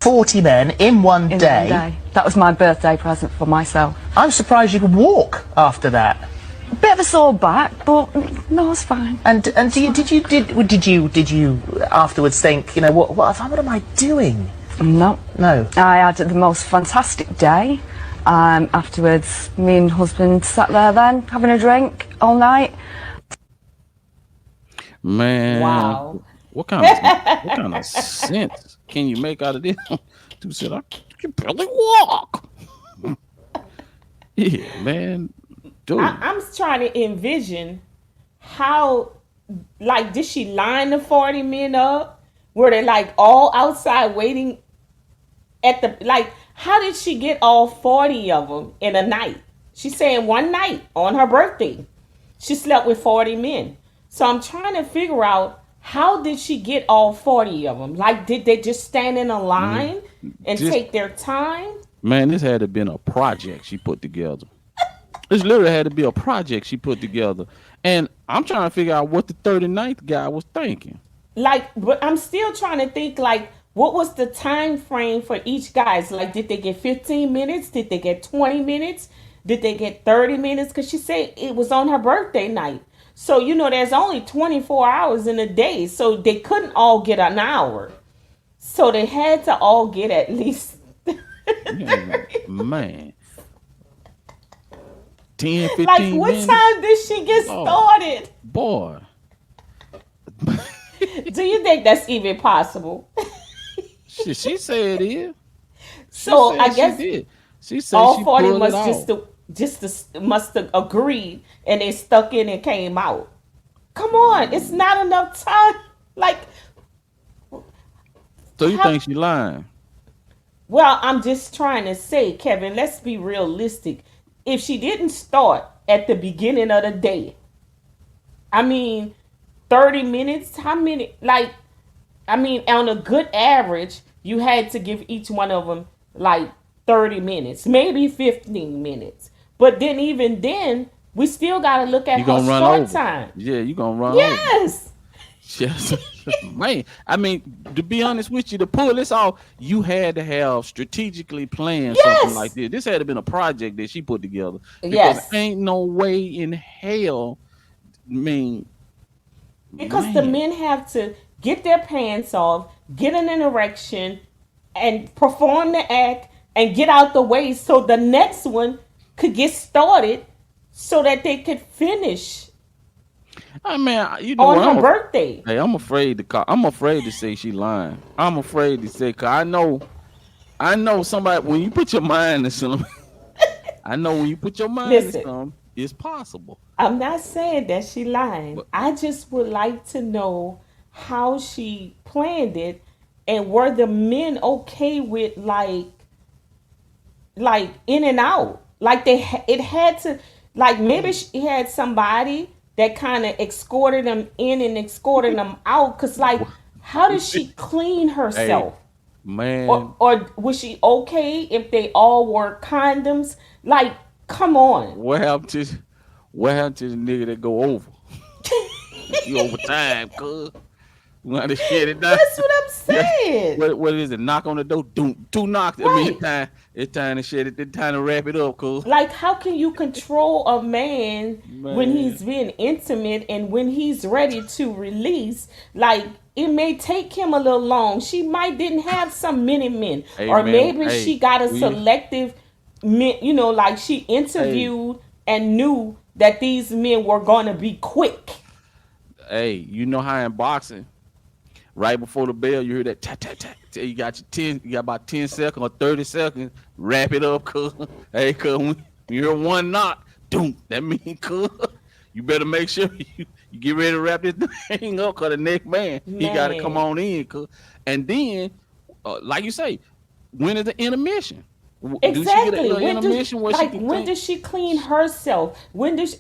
40 men in one in day. 1 day. That was my birthday present for myself. I'm surprised you could walk after that. A bit of a sore back, but no, it's fine. And did you afterwards think, you know, what am I doing? No. No. I had the most fantastic day. Afterwards, me and husband sat there then, having a drink all night. Man, Wow. what kind of sense can you make out of this? Dude said, I can barely walk. Yeah, man. Dude. I'm trying to envision how, like, did she line the 40 men up? Were they like all outside waiting at the, like, how did she get all 40 of them in a night? She's saying one night on her birthday, she slept with 40 men. So I'm trying to figure out, how did she get all 40 of them? Like, did they just stand in a line and take their time? Man, this had to have been a project she put together. This literally had to be a project she put together. And I'm trying to figure out what the 39th guy was thinking. Like, but I'm still trying to think, like, what was the time frame for each guys? Like, did they get 15 minutes? Did they get 20 minutes? Did they get 30 minutes? Because she said it was on her birthday night. So, you know, there's only 24 hours in a day. So they couldn't all get an hour. So they had to all get at least Man. 10, 15 like, what minutes? time did she get started? Boy. Do you think that's even possible? She said it is. So I guess She said all she 40 pulled must must have agreed, and they stuck in and came out. Come on, it's not enough time. Like, so you think she lying? well, I'm just trying to say, Kevin, let's be realistic. If she didn't start at the beginning of the day, I mean, 30 minutes, how many, like, I mean, on a good average, you had to give each one of them like 30 minutes, maybe 15 minutes. But then even then, we still got to look at her start time. Yeah, you going to run Yes. Yes. Man, I mean, to be honest with you, to pull this off, you had to have strategically planned something like this. This had to have been a project that she put together. Because ain't no way in hell, I mean. Because the men have to get their pants off, get an erection, and perform the act, and get out the way so the next one could get started so that they could finish. I mean, you know, on her birthday. Hey, I'm afraid to say she lying. I'm afraid to say, cause I know somebody, when you put your mind to something, I know when you put your mind to something, it's possible. I'm not saying that she lying. But I just would like to know how she planned it, and were the men okay with like in and out? Like it had to, like, maybe she had somebody that kind of escorted them in and escorted them out. Cause like, how did she clean herself? Hey, man. Or was she okay if they all wore condoms? Like, come on. What happened to the nigga that go over? You over time, cuz. We got to shut it down. That's what I'm saying. What is it? Knock on the door. Two knocks. Right. I mean, it's time to shut it. It's time to wrap it up, cuz. Like, how can you control a man when he's being intimate and when he's ready to release? Like, it may take him a little long. She might didn't have some many men, or maybe she got a selective, you know, like she interviewed and knew that these men were going to be quick. Hey, you know how in boxing, right before the bell, you hear that tat tat tat. You got you got about 10 seconds or 30 seconds. Wrap it up, cuz. Hey, cuz, when you hear one knock, doom, that means, cuz, you better make sure you get ready to wrap this thing up, cuz the next man, he got to come on in, cuz. And then, like you say, when is the intermission? Exactly. When does she clean herself? When does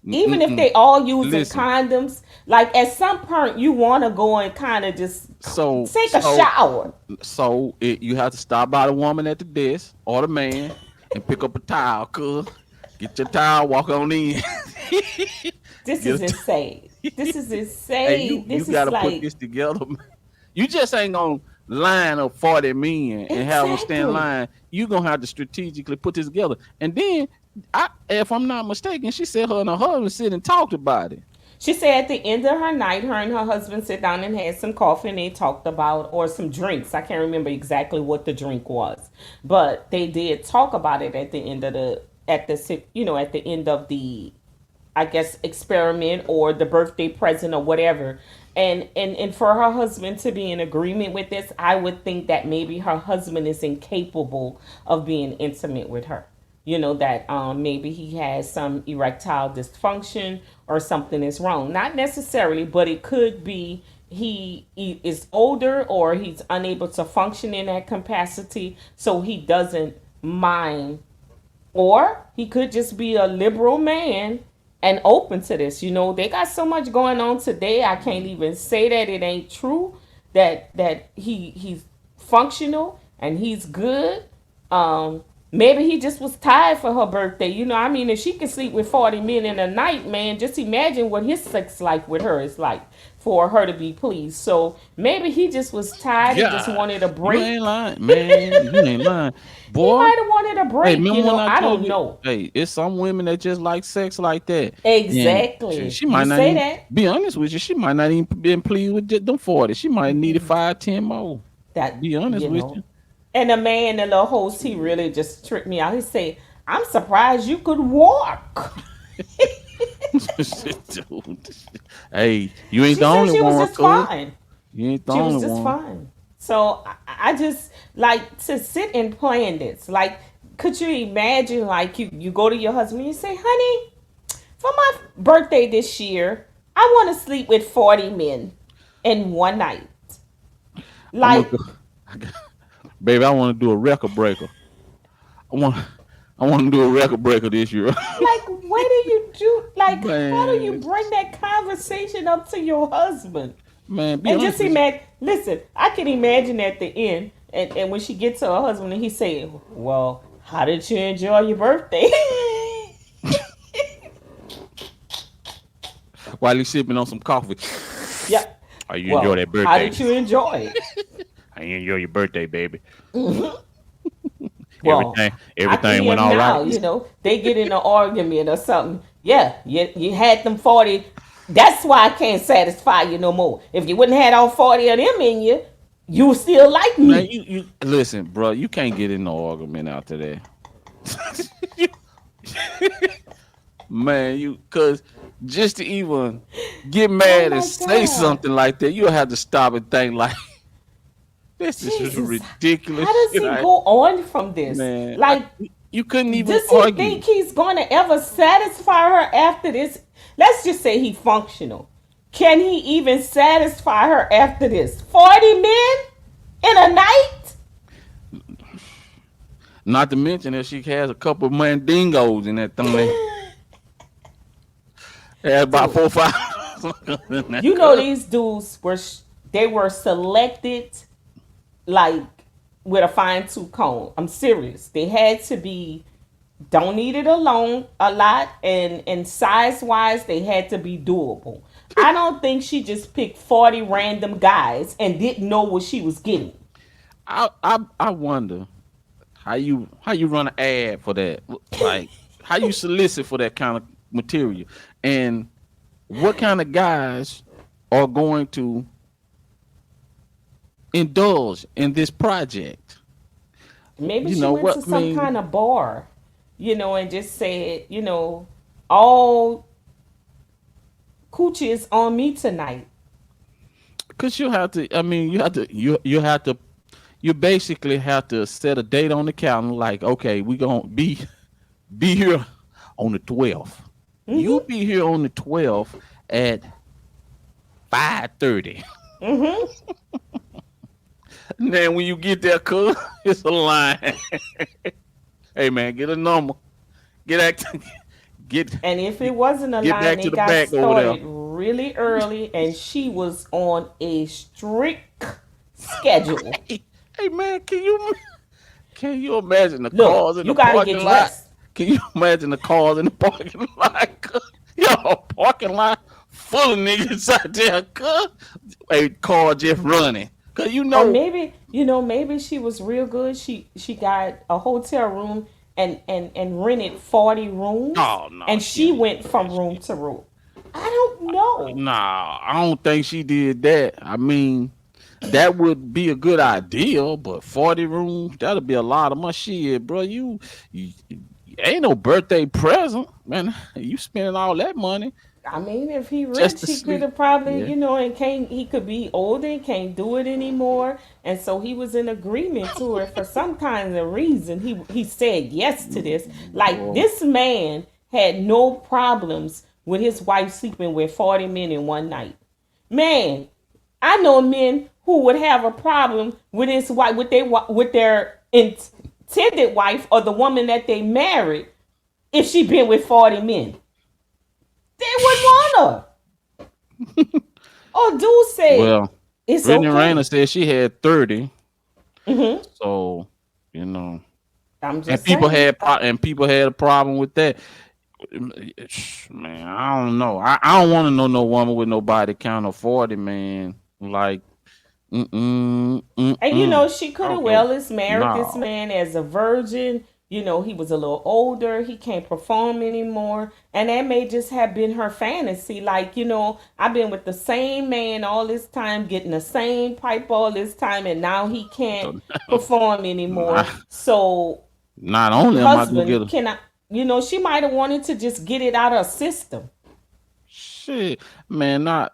even if they all using condoms, like at some point you want to go and kind of just take a shower. So you have to stop by the woman at the desk or the man and pick up a towel, cuz. Get your towel, walk on in. This is insane. This is insane. Hey, you gotta put this together. You just ain't gonna line of 40 men and have them stand in Exactly. line, you're gonna have to strategically put this together. And then if I'm not mistaken, she said her and her husband sit and talked about it. She said at the end of her night, her and her husband sit down and had some coffee and they talked about, or some drinks. I can't remember exactly what the drink was, but they did talk about it at the end of at the end of the, I guess, experiment or the birthday present or whatever. And for her husband to be in agreement with this, I would think that maybe her husband is incapable of being intimate with her. That maybe he has some erectile dysfunction or something is wrong. Not necessarily, but it could be he is older or he's unable to function in that capacity, so he doesn't mind. Or he could just be a liberal man and open to this. They got so much going on today. I can't even say that it ain't true. That he's functional and he's good. Maybe he just was tired for her birthday. If she can sleep with 40 men in a night, man, just imagine what his sex life with her is like for her to be pleased. So maybe he just was tired and just wanted a break. You ain't lying, man. You ain't lying. Boy. He might have wanted a break. Hey, remember when I don't told you, know. Hey, it's some women that just like sex like that. Exactly. And she might You not say even, that. be honest with you, she might not even been pleased with them 40. She might have needed 5, 10 more. That Be honest with you. And the man, the little host, he really just tricked me out. He said, "I'm surprised you could walk." Dude. Hey, you ain't She the said only she one. was just fine. You ain't the She was only just one. fine. So I just like to sit and plan this. Like, could you imagine, like, you go to your husband and you say, "Honey, for my birthday this year, I want to sleep with 40 men in one night." Like, Baby, I want to do a record breaker. I want to do a record breaker this year. like, what do you do? Like, how do you Man. bring that conversation up to your husband? Man, be And honest just with you. imagine, listen, I can imagine at the end, and when she gets to her husband and he say, "Well, how did you enjoy your birthday?" While he's sipping on some coffee. Yeah. How you enjoy that birthday? How did you enjoy it? How you enjoy your birthday, baby? Well, Everything went all now, right. they get in an argument or something. Yeah, you had them 40. That's why I can't satisfy you no more. If you wouldn't had all 40 of them in you, you would still like Man, me. you listen, bro. You can't get in no argument after that. Man, cause just to even get mad my and say God. something like that, you'll have to stop and think like, this is Jesus, ridiculous. how does he shit. go on from this? Man, Like, you couldn't even does he argue. think he's going to ever satisfy her after this? Let's just say he's functional. Can he even satisfy her after this? 40 men in a night? Not to mention that she has a couple of mandingos in that thing. Yeah, about 4 or 5. These dudes they were selected like with a fine tooth comb. I'm serious. They had to be, don't need it alone a lot, and size wise they had to be doable. I don't think she just picked 40 random guys and didn't know what she was getting. I wonder how you run an ad for that, like how you solicit for that kind of material, and what kind of guys are going to indulge in this project. Maybe You she know went what to I some mean? kind of bar, and just said, all coochie is on me tonight. Because you have to. I mean, you basically have to set a date on the calendar. Like, okay, we gonna be here on the 12th. You'll be here on the 12th at 5:30. And then when you get there, cuz it's a line. Hey man, get a number. Get. And if it wasn't a Get line, back they to the got back over there. started really early, and she was on a strict schedule. Hey man, can you imagine the Look, cars in you the gotta parking get lot? dressed. Can you imagine the cars in the parking lot? Yo, parking lot full of niggas out there. Cuz. A car just running. Cause you Or know, maybe, maybe she was real good. She got a hotel room and rented 40 rooms, oh no, and she she ain't went do from that room shit. to room. I don't know. Nah, I don't think she did that. I mean, that would be a good idea, but 40 rooms, that'll be a lot of money. Shit, bro. You ain't no birthday present, man. You spending all that money I mean, if he just rich, to he could sleep. have probably, Yeah. and can't, he could be older and can't do it anymore. And so he was in agreement to it for some kind of reason. He said yes to this. Like, Boy. this man had no problems with his wife sleeping with 40 men in one night. Man, I know men who would have a problem with his wife, with their intended wife or the woman that they married, if she been with 40 men. They wouldn't want her. Oh, dude said Well, it's Brittany Rayner okay. said she had 30. Hmm. So, you know, I'm and just saying. people had a problem with that. Man, I don't know. I don't want to know no woman with no body count of 40, man. Like, And she could have Oh, no. well as married this No. man as a virgin. He was a little older. He can't perform anymore. And that may just have been her fantasy. Like, I've been with the same man all this time, getting the same pipe all this time, and now he can't So, perform not, anymore. So, not only am I gonna get husband, a can I, she might have wanted to just get it out of her system. shit, man. Not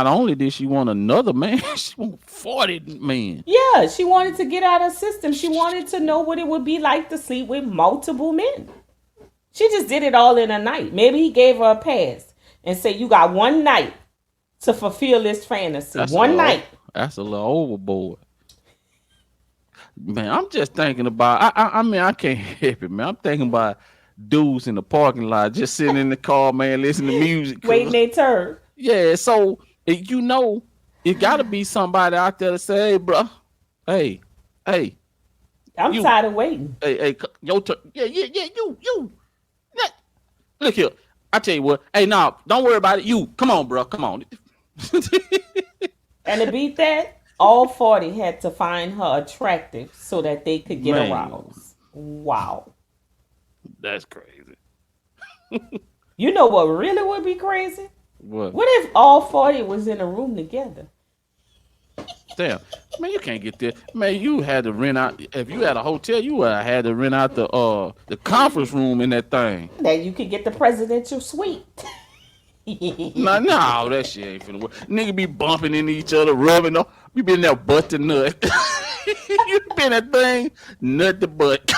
only did she want another man, she want 40 men. Yeah, she wanted to get out of her system. She wanted to know what it would be like to sleep with multiple men. She just did it all in a night. Maybe he gave her a pass and said, "You got one night to fulfill this fantasy. That's a One little, night." that's a little overboard. Man, I'm just thinking about. I can't help it, man. I'm thinking about dudes in the parking lot, just sitting in the car, man, listening to music. Waiting Cause their turn. yeah, so it got to be somebody out there to say, "Hey, bro, hey, hey, I'm you, tired of waiting. hey, your turn. Yeah, you. Yeah. Look here. I tell you what. Hey, nah, don't worry about it. You, come on, bro, come on." And to beat that, all 40 had to find her attractive so that they could get Man, aroused. Wow. that's crazy. You know what really would be crazy? What? What if all 40 was in a room together? Damn, man, you can't get there. Man, you had to rent out. If you had a hotel, you had to rent out the conference room in that thing. That you could get the presidential suite. No, that shit ain't finna work. Nigga be bumping into each other, rubbing up. You been there butt to nut. You been that thing nut to butt.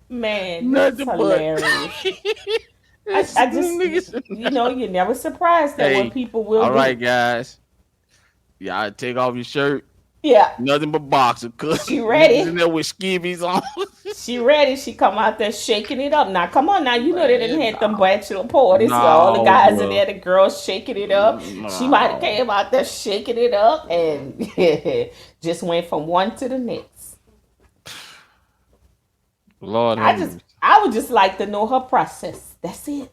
Man, Nut this is to butt. hilarious. I just, you're never surprised at what Hey, people will all right, do. guys. Y'all take off your shirt. Yeah, Nothing but boxer. Cause she niggas in ready. there with skivvies on. She ready. She come out there shaking it up. Now, come on now. You know they didn't Man, have them no. bachelor parties. All the No, guys in bro. there, the girls shaking it up. She might have No. came out there shaking it up and just went from one to the next. Lord have mercy. I would just like to know her process. That's it.